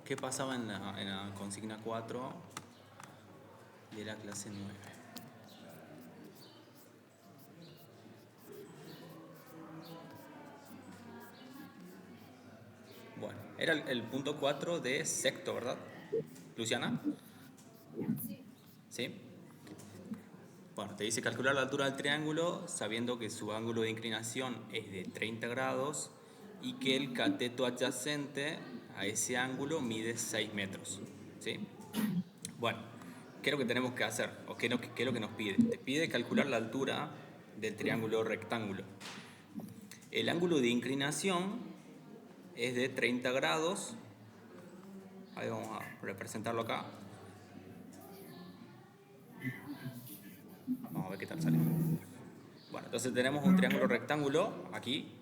¿qué pasaba en la consigna 4 de la clase 9? Bueno, era el punto 4 de sexto, ¿verdad? Luciana, ¿sí? Bueno, te dice calcular la altura del triángulo sabiendo que su ángulo de inclinación es de 30 grados y que el cateto adyacente a ese ángulo mide 6 metros, ¿sí? Bueno, ¿qué es lo que tenemos que hacer? ¿O qué es lo que nos pide? Te pide calcular la altura del triángulo rectángulo. El ángulo de inclinación es de 30 grados. Ahí vamos a representarlo acá. Vamos a ver qué tal sale. Bueno, entonces tenemos un triángulo rectángulo aquí.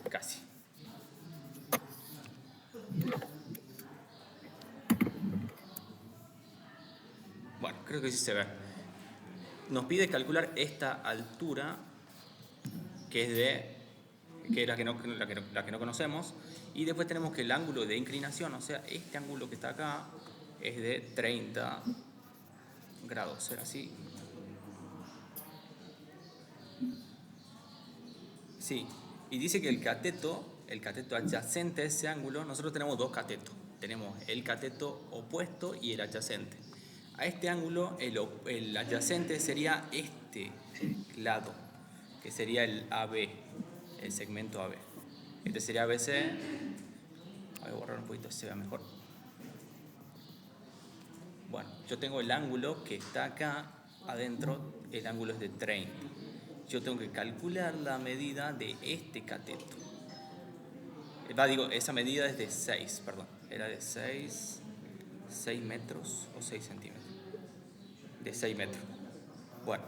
Casi. Bueno, creo que sí se ve. Nos pide calcular esta altura, que es la que no conocemos, y después tenemos que el ángulo de inclinación, o sea, este ángulo que está acá, es de 30 grados, ¿será así? Sí, y dice que el cateto adyacente a ese ángulo, nosotros tenemos dos catetos, tenemos el cateto opuesto y el adyacente. A este ángulo, el adyacente sería este lado, que sería el AB, el segmento AB. Este sería ABC. Voy a borrar un poquito, se vea mejor. Bueno, yo tengo el ángulo que está acá adentro, el ángulo es de 30. Yo tengo que calcular la medida de este cateto. Esa medida es de 6, perdón. Era de 6 metros o 6 centímetros. De 6 metros. Bueno,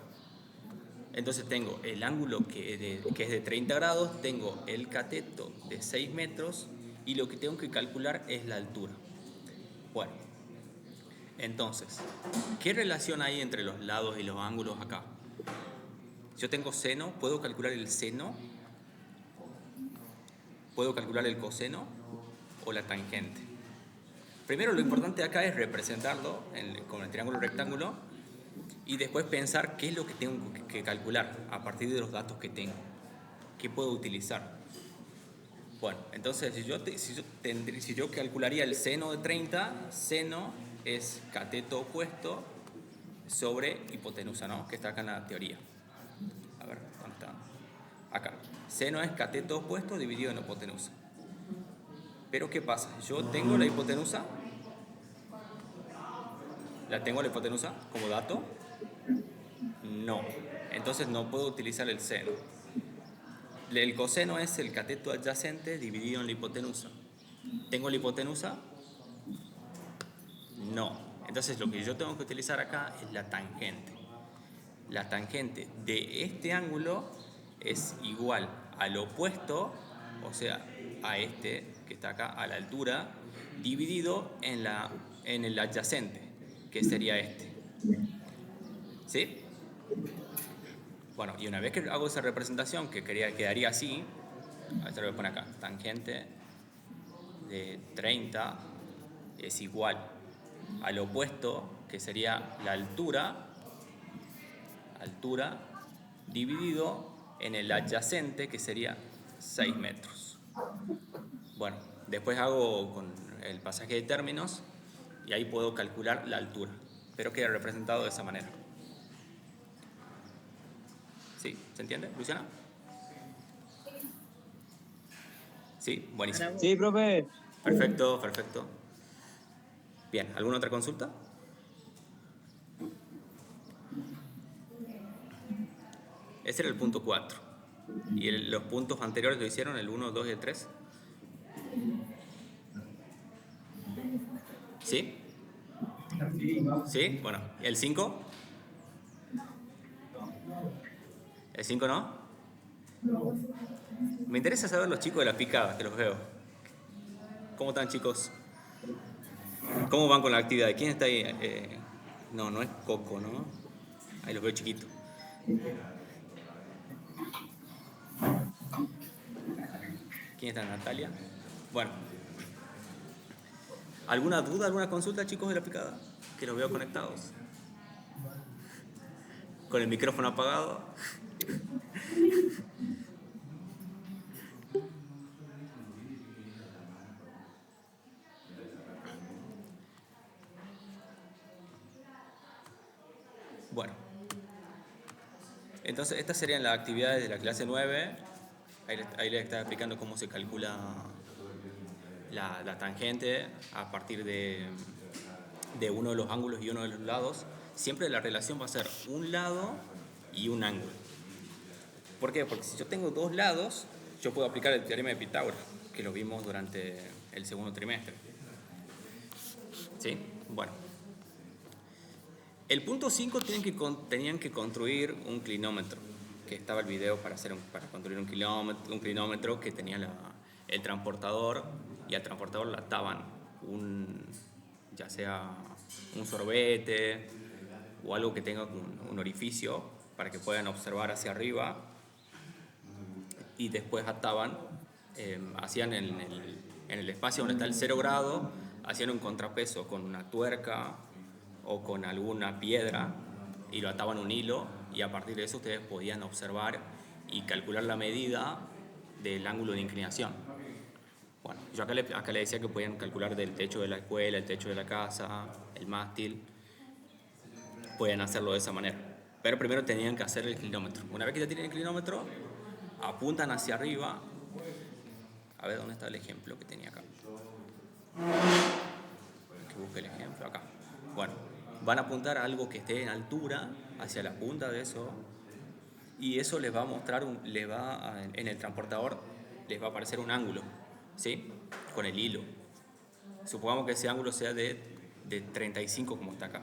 entonces tengo el ángulo que es de 30 grados, tengo el cateto de 6 metros y lo que tengo que calcular es la altura. Bueno, entonces, ¿qué relación hay entre los lados y los ángulos acá? Yo tengo seno, ¿puedo calcular el seno? ¿Puedo calcular el coseno o la tangente? Primero, lo importante acá es representarlo con el triángulo rectángulo y después pensar qué es lo que tengo que calcular a partir de los datos que tengo. ¿Qué puedo utilizar? Bueno, entonces si yo calcularía el seno de 30, seno es cateto opuesto sobre hipotenusa, ¿no? Que está acá en la teoría. A ver, ¿dónde está? Acá. Seno es cateto opuesto dividido en hipotenusa. Pero ¿qué pasa? Yo tengo la hipotenusa. ¿La tengo la hipotenusa como dato? No. Entonces no puedo utilizar el seno. El coseno es el cateto adyacente dividido en la hipotenusa. ¿Tengo la hipotenusa? No. Entonces lo que yo tengo que utilizar acá es la tangente. La tangente de este ángulo es igual al opuesto, o sea, a este que está acá a la altura, dividido en el adyacente, que sería este. ¿Sí? Bueno, y una vez que hago esa representación, que quedaría así, a ver, lo voy a poner acá, tangente de 30 es igual al opuesto, que sería la altura dividido en el adyacente, que sería 6 metros. Bueno, después hago con el pasaje de términos y ahí puedo calcular la altura, pero queda representado de esa manera. ¿Sí? ¿Se entiende, Luciana? Sí, buenísimo. Sí, profe. Perfecto, perfecto. Bien, ¿alguna otra consulta? Ese era el punto 4. ¿Y los puntos anteriores lo hicieron, el 1, 2 y el 3? ¿Sí? ¿Sí? Bueno, ¿el 5? ¿El 5 no? Me interesa saber los chicos de la picada, que los veo. ¿Cómo están, chicos? ¿Cómo van con la actividad? ¿Quién está ahí? No, no es Coco, ¿no? Ahí los veo chiquitos. ¿Quién está? Natalia. Bueno, ¿alguna duda, alguna consulta, chicos, de la aplicada? Que los veo conectados. Con el micrófono apagado. Bueno, entonces estas serían las actividades de la clase 9. Ahí les estaba explicando cómo se calcula la tangente a partir de uno de los ángulos y uno de los lados. Siempre la relación va a ser un lado y un ángulo. ¿Por qué? Porque si yo tengo dos lados, yo puedo aplicar el teorema de Pitágoras, que lo vimos durante el segundo trimestre. ¿Sí? Bueno. El punto 5 tenían que construir un clinómetro, que estaba el video para construir un clinómetro que tenía el transportador, y al transportador le ataban ya sea un sorbete o algo que tenga un orificio para que puedan observar hacia arriba, y después ataban, hacían en el espacio donde está el 0 grado, hacían un contrapeso con una tuerca o con alguna piedra y lo ataban un hilo, y a partir de eso ustedes podían observar y calcular la medida del ángulo de inclinación. Bueno, yo acá le decía que podían calcular del techo de la escuela, el techo de la casa, el mástil. Pueden hacerlo de esa manera, pero primero tenían que hacer el clinómetro. Una vez que ya tienen el clinómetro, apuntan hacia arriba. A ver, ¿dónde está el ejemplo que tenía acá? Que busque el ejemplo acá. Bueno, van a apuntar a algo que esté en altura, hacia la punta de eso, y eso les va a mostrar, en el transportador les va a aparecer un ángulo, ¿sí? Con el hilo. Supongamos que ese ángulo sea de 35, como está acá.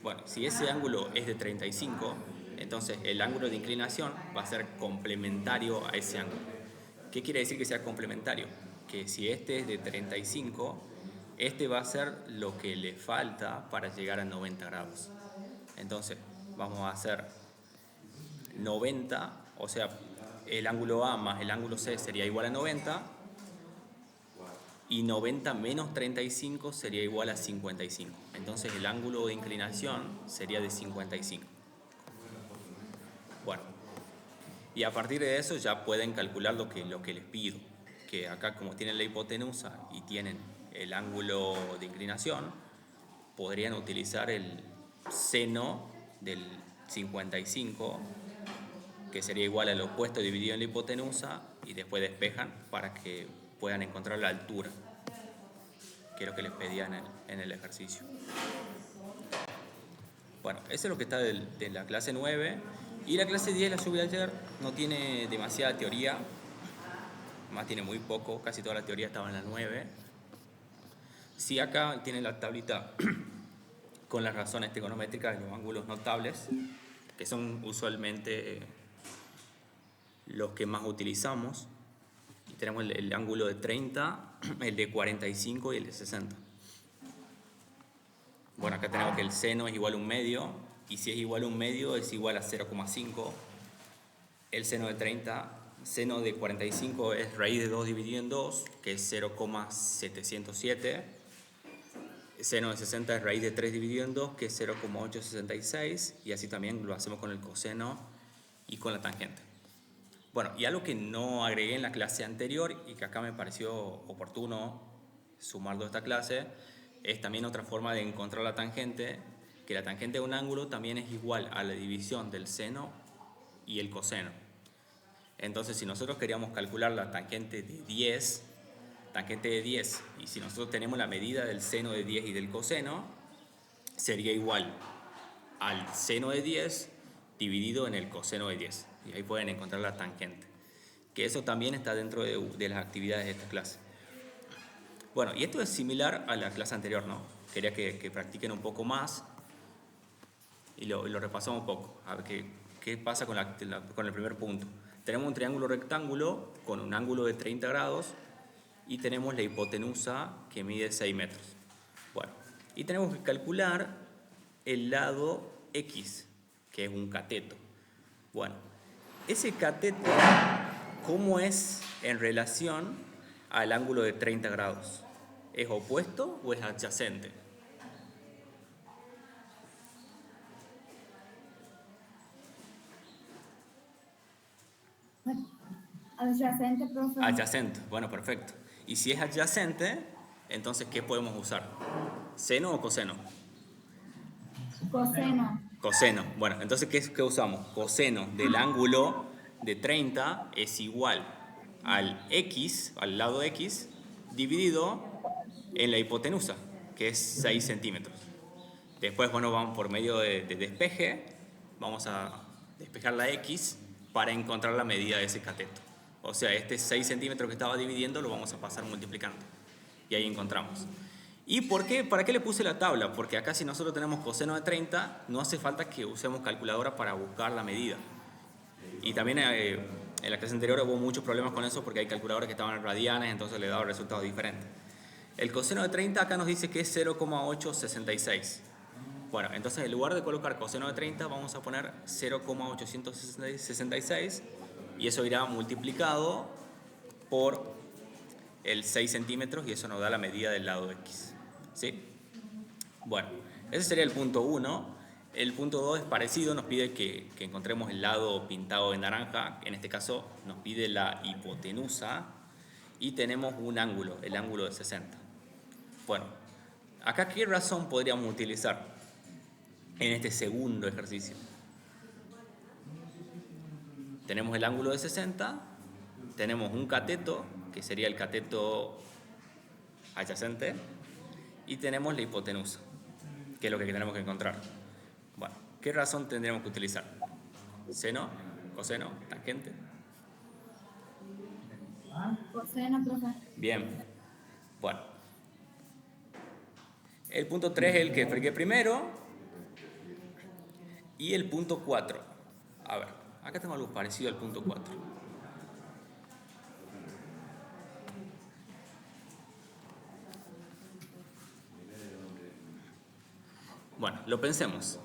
Bueno, si ese ángulo es de 35, entonces el ángulo de inclinación va a ser complementario a ese ángulo. ¿Qué quiere decir que sea complementario? Que si este es de 35, este va a ser lo que le falta para llegar a 90 grados. Entonces, vamos a hacer 90, o sea, el ángulo A más el ángulo C sería igual a 90, y 90 menos 35 sería igual a 55. Entonces el ángulo de inclinación sería de 55. Bueno, y a partir de eso ya pueden calcular lo que les pido, que acá, como tienen la hipotenusa y tienen el ángulo de inclinación, podrían utilizar el seno del 55, que sería igual al opuesto dividido en la hipotenusa, y después despejan para que puedan encontrar la altura, que es lo que les pedían en el ejercicio. Bueno, eso es lo que está de la clase 9. Y la clase 10 la subí ayer. No tiene demasiada teoría, más tiene muy poco, casi toda la teoría estaba en la 9. Sí, acá tienen la tablita con las razones trigonométricas de los ángulos notables, que son usualmente los que más utilizamos. Y tenemos el ángulo de 30, el de 45 y el de 60. Bueno, acá tenemos que el seno es igual a un medio, y si es igual a un medio es igual a 0,5. El seno de 30, seno de 45 es raíz de 2 dividido en 2, que es 0,707. Seno de 60 es raíz de 3 dividido en 2, que es 0,866, y así también lo hacemos con el coseno y con la tangente. Bueno, y algo que no agregué en la clase anterior y que acá me pareció oportuno sumarlo a esta clase, es también otra forma de encontrar la tangente, que la tangente de un ángulo también es igual a la división del seno y el coseno. Entonces, si nosotros queríamos calcular la tangente de 10, y si nosotros tenemos la medida del seno de 10 y del coseno, sería igual al seno de 10 dividido en el coseno de 10. Y ahí pueden encontrar la tangente, que eso también está dentro de las actividades de esta clase. Bueno, y esto es similar a la clase anterior, ¿no? Quería que practiquen un poco más y lo repasamos un poco, a ver qué pasa con el primer punto. Tenemos un triángulo rectángulo con un ángulo de 30 grados y tenemos la hipotenusa que mide 6 metros. Bueno, y tenemos que calcular el lado X, que es un cateto. Bueno, ese cateto, ¿cómo es en relación al ángulo de 30 grados? ¿Es opuesto o es adyacente? Adyacente, profe. Adyacente, bueno, perfecto. Y si es adyacente, entonces, ¿qué podemos usar? ¿Seno o coseno? Coseno. Coseno. Bueno, entonces, ¿qué usamos? Coseno del ángulo de 30 es igual al x, al lado x, dividido en la hipotenusa, que es 6 centímetros. Después, bueno, vamos por medio de despeje, vamos a despejar la x para encontrar la medida de ese cateto. O sea, este 6 centímetros que estaba dividiendo lo vamos a pasar multiplicando. Y ahí encontramos. ¿Y por qué? ¿Para qué le puse la tabla? Porque acá si nosotros tenemos coseno de 30, no hace falta que usemos calculadora para buscar la medida. Y también en la clase anterior hubo muchos problemas con eso porque hay calculadoras que estaban en radianes, entonces le daba resultados diferentes. El coseno de 30 acá nos dice que es 0,866. Bueno, entonces en lugar de colocar coseno de 30 vamos a poner 0,866 y eso irá multiplicado por el 6 centímetros y eso nos da la medida del lado X. ¿Sí? Bueno, ese sería el punto 1. El punto 2 es parecido, nos pide que encontremos el lado pintado de naranja, en este caso nos pide la hipotenusa y tenemos un ángulo, el ángulo de 60. Bueno, acá ¿qué razón podríamos utilizar en este segundo ejercicio? Tenemos el ángulo de 60, tenemos un cateto, que sería el cateto adyacente, y tenemos la hipotenusa, que es lo que tenemos que encontrar. Bueno, ¿qué razón tendríamos que utilizar? ¿Seno? ¿Coseno? ¿Tangente? Coseno, profe. Bien. Bueno. El punto 3 es el que expliqué primero. Y el punto 4. A ver, acá tengo algo parecido al punto 4. Bueno, lo pensemos.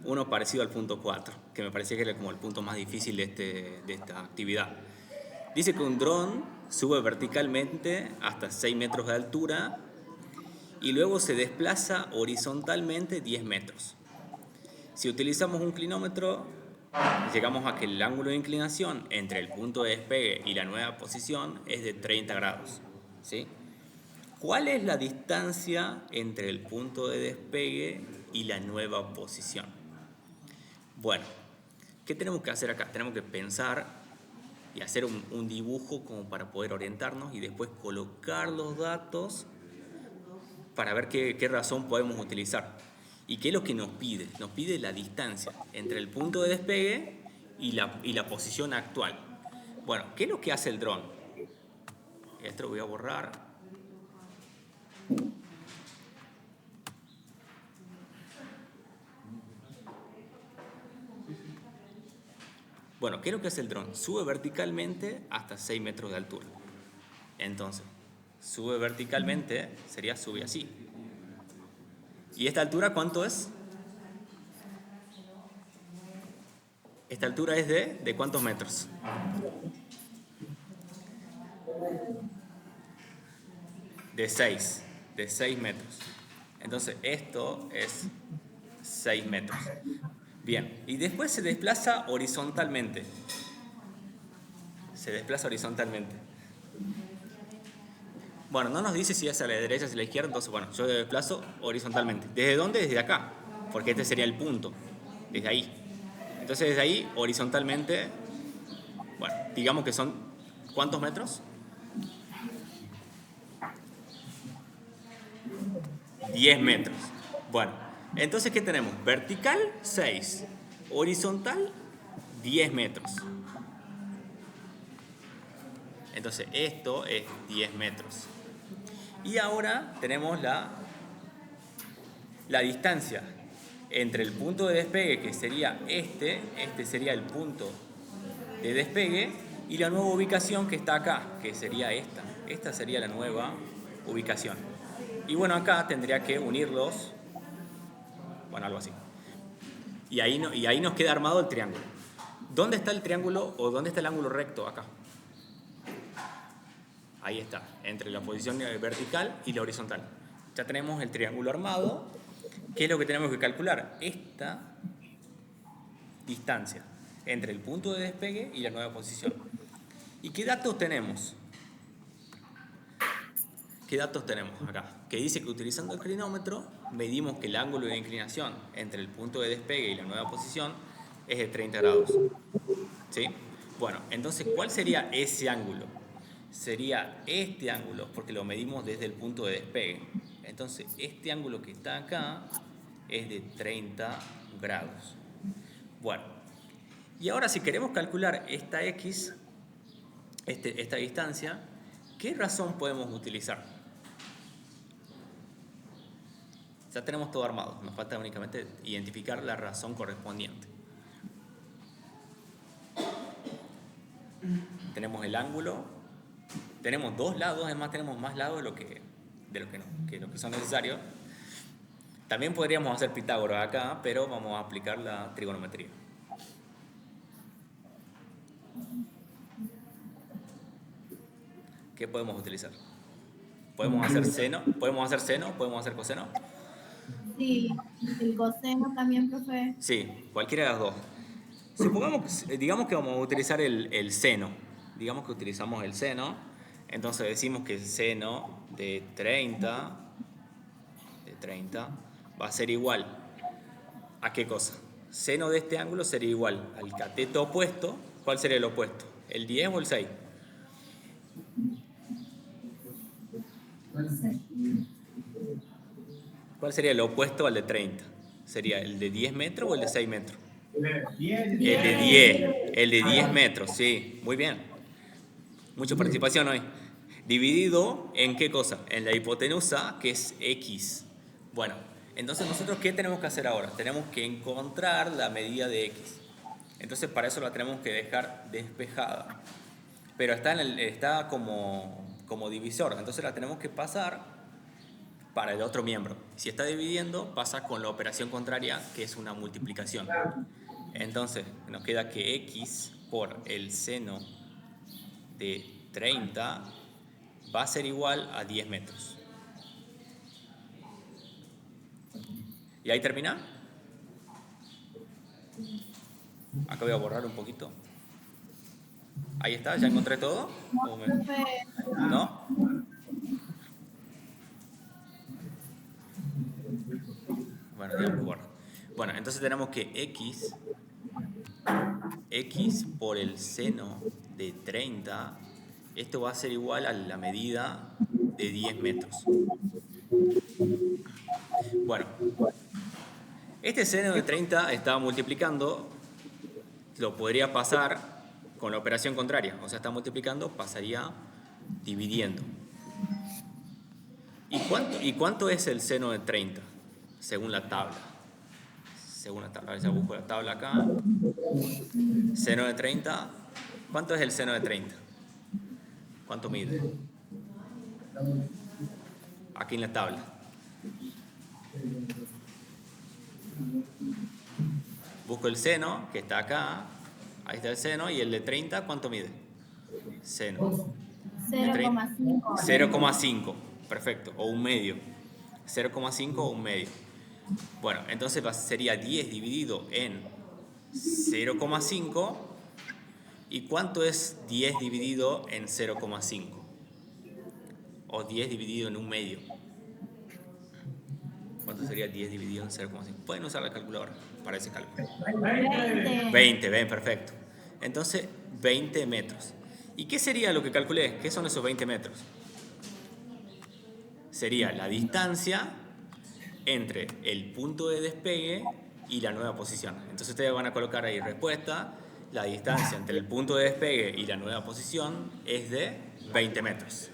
Uno parecido al punto 4, que me parecía que era como el punto más difícil de esta actividad. Dice que un dron sube verticalmente hasta 6 metros de altura y luego se desplaza horizontalmente 10 metros. Si utilizamos un clinómetro, llegamos a que el ángulo de inclinación entre el punto de despegue y la nueva posición es de 30 grados. ¿Sí? ¿Cuál es la distancia entre el punto de despegue y la nueva posición? Bueno, ¿qué tenemos que hacer acá? Tenemos que pensar y hacer un dibujo como para poder orientarnos y después colocar los datos para ver qué razón podemos utilizar. ¿Y qué es lo que nos pide? Nos pide la distancia entre el punto de despegue y la posición actual. Bueno, ¿qué es lo que hace el dron? Esto lo voy a borrar. Bueno, ¿qué es lo que hace el dron? Sube verticalmente hasta 6 metros de altura. Entonces, sube verticalmente, sube así. ¿Y esta altura cuánto es? Esta altura es ¿de cuántos metros? De 6 metros. Entonces, esto es 6 metros. Bien, y después se desplaza horizontalmente. Se desplaza horizontalmente. Bueno, no nos dice si es a la derecha o a la izquierda, entonces, bueno, yo desplazo horizontalmente. ¿Desde dónde? Desde acá, porque este sería el punto. Desde ahí. Entonces, desde ahí, horizontalmente, bueno, digamos que son, ¿cuántos metros? 10 metros. Bueno, entonces, ¿qué tenemos? Vertical, 6. Horizontal, 10 metros. Entonces, esto es 10 metros. Y ahora tenemos la distancia entre el punto de despegue, que sería este sería el punto de despegue, y la nueva ubicación que está acá, que sería esta. Esta sería la nueva ubicación. Y bueno, acá tendría que unirlos, bueno, algo así. Y ahí nos queda armado el triángulo. ¿Dónde está el triángulo o dónde está el ángulo recto acá? Ahí está, entre la posición vertical y la horizontal. Ya tenemos el triángulo armado. ¿Qué es lo que tenemos que calcular? Esta distancia entre el punto de despegue y la nueva posición. ¿Y qué datos tenemos? ¿Qué datos tenemos acá? Que dice que utilizando el clinómetro medimos que el ángulo de inclinación entre el punto de despegue y la nueva posición es de 30 grados. ¿Sí? Bueno, entonces, ¿cuál sería ese ángulo? Sería este ángulo, porque lo medimos desde el punto de despegue. Entonces, este ángulo que está acá es de 30 grados. Bueno, y ahora si queremos calcular esta x, esta distancia, ¿qué razón podemos utilizar? Ya tenemos todo armado, nos falta únicamente identificar la razón correspondiente. Tenemos el ángulo, tenemos dos lados, además tenemos más lados de lo que son necesarios. También podríamos hacer Pitágoras acá, pero vamos a aplicar la trigonometría. ¿Qué podemos utilizar? ¿Podemos hacer seno? ¿Podemos hacer coseno? Sí, el coseno también, profe. Sí, cualquiera de las dos. Supongamos, digamos que vamos a utilizar el seno. Digamos que utilizamos el seno. Entonces decimos que el seno de 30 va a ser igual. ¿A qué cosa? Seno de este ángulo sería igual al cateto opuesto. ¿Cuál sería el opuesto? ¿El 10 o el 6? ¿Cuál sería el opuesto al de 30? ¿Sería el de 10 metros o el de 6 metros? El de 10 metros, sí, muy bien. Mucha participación hoy. Dividido en qué cosa? En la hipotenusa, que es x. Bueno, entonces nosotros ¿qué tenemos que hacer ahora? Tenemos que encontrar la medida de x. Entonces para eso la tenemos que dejar despejada. Pero está como divisor, entonces la tenemos que pasar para el otro miembro. Si está dividiendo, pasa con la operación contraria, que es una multiplicación. Entonces, nos queda que x por el seno de 30 va a ser igual a 10 metros. ¿Y ahí termina? Acá voy a borrar un poquito. Ahí está, ¿ya encontré todo? ¿No? Bueno, ya lo borro. Bueno, entonces tenemos que x por el seno de 30, esto va a ser igual a la medida de 10 metros. Bueno, este seno de 30 está multiplicando, lo podría pasar con la operación contraria, o sea, está multiplicando, pasaría dividiendo. ¿Y cuánto es el seno de 30? Según la tabla. A ver si busco la tabla acá. Seno de 30. ¿Cuánto es el seno de 30? ¿Cuánto mide? Aquí en la tabla. Busco el seno, que está acá. Ahí está el seno. ¿Y el de 30 cuánto mide? Seno. 0,5. 0,5. Perfecto. O un medio. 0,5 o un medio. Bueno, entonces sería 10 dividido en 0,5. ¿Y cuánto es 10 dividido en 0,5? O 10 dividido en un medio. ¿Cuánto sería 10 dividido en 0,5? Pueden usar la calculadora para ese cálculo. 20, ven, perfecto. Entonces, 20 metros. ¿Y qué sería lo que calculé? ¿Qué son esos 20 metros? Sería la distancia entre el punto de despegue y la nueva posición. Entonces ustedes van a colocar ahí respuesta. La distancia entre el punto de despegue y la nueva posición es de 20 metros.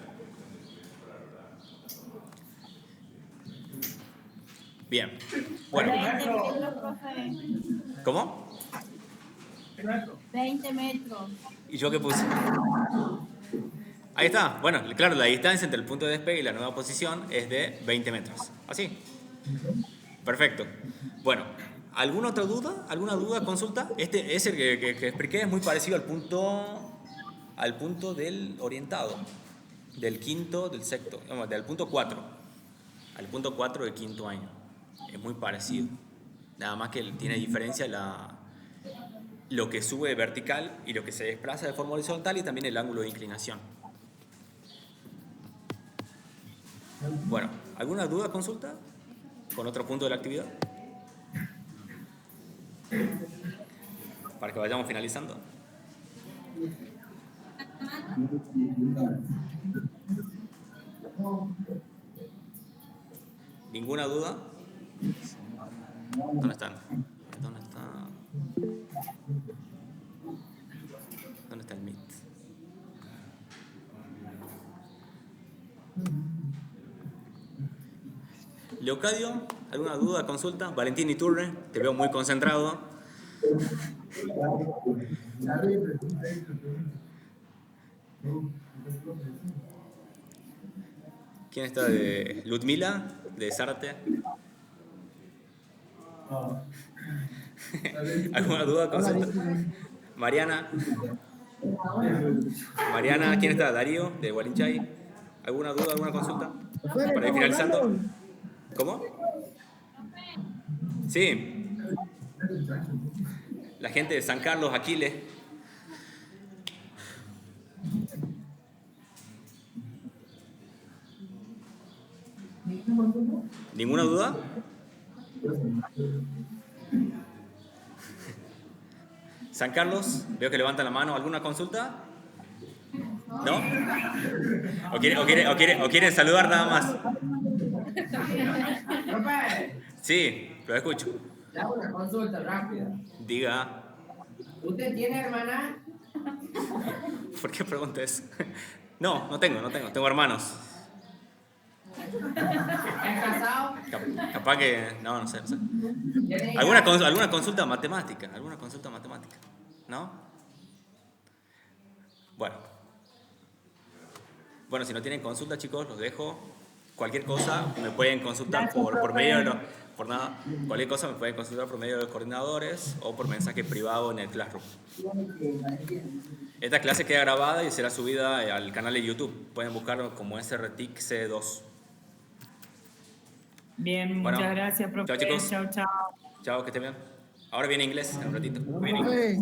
Bien. Bueno. 20 metros, profe. ¿Cómo? 20 metros. ¿Y yo qué puse? Ahí está. Bueno, claro, la distancia entre el punto de despegue y la nueva posición es de 20 metros. ¿Así? Perfecto. Bueno, ¿alguna otra duda? ¿Alguna duda, consulta? Ese que expliqué es muy parecido al punto del orientado. del quinto, del sexto, no, del punto 4 al punto 4 del quinto año. Es muy parecido. Nada más que tiene diferencia lo que sube vertical y lo que se desplaza de forma horizontal y también el ángulo de inclinación. Bueno, ¿alguna duda, consulta con otro punto de la actividad? Para que vayamos finalizando. ¿Ninguna duda? ¿Dónde están? ¿Dónde está? ¿Dónde está el Meet? Leocadio, ¿alguna duda, consulta? Valentín Iturre, te veo muy concentrado. ¿Quién está de Ludmila, de Zárate? ¿Alguna duda, consulta? Mariana. Mariana, ¿quién está? Darío, de Gualinchay. ¿Alguna duda, alguna consulta? Para ir finalizando. ¿Cómo? Sí. La gente de San Carlos, Aquiles. ¿Ninguna duda? San Carlos, veo que levantan la mano. ¿Alguna consulta? ¿No? ¿O quieren saludar nada más? Sí, lo escucho. Le hago una consulta rápida. Diga. ¿Usted tiene hermana? ¿Por qué preguntas? No, no tengo. Tengo hermanos. ¿Es casado? Capaz que... No sé. ¿Tiene ¿Alguna consulta matemática? ¿No? Bueno, si no tienen consulta, chicos, los dejo. Cualquier cosa me pueden consultar por medio de por nada. Cualquier cosa me pueden consultar por medio de los coordinadores o por mensaje privado en el Classroom. Esta clase queda grabada y será subida al canal de YouTube. Pueden buscarlo como SRTIC C2. Bien, muchas gracias, profe. Chao, chicos. Chao. Chao, que estén bien. Ahora viene inglés en un ratito. Profe.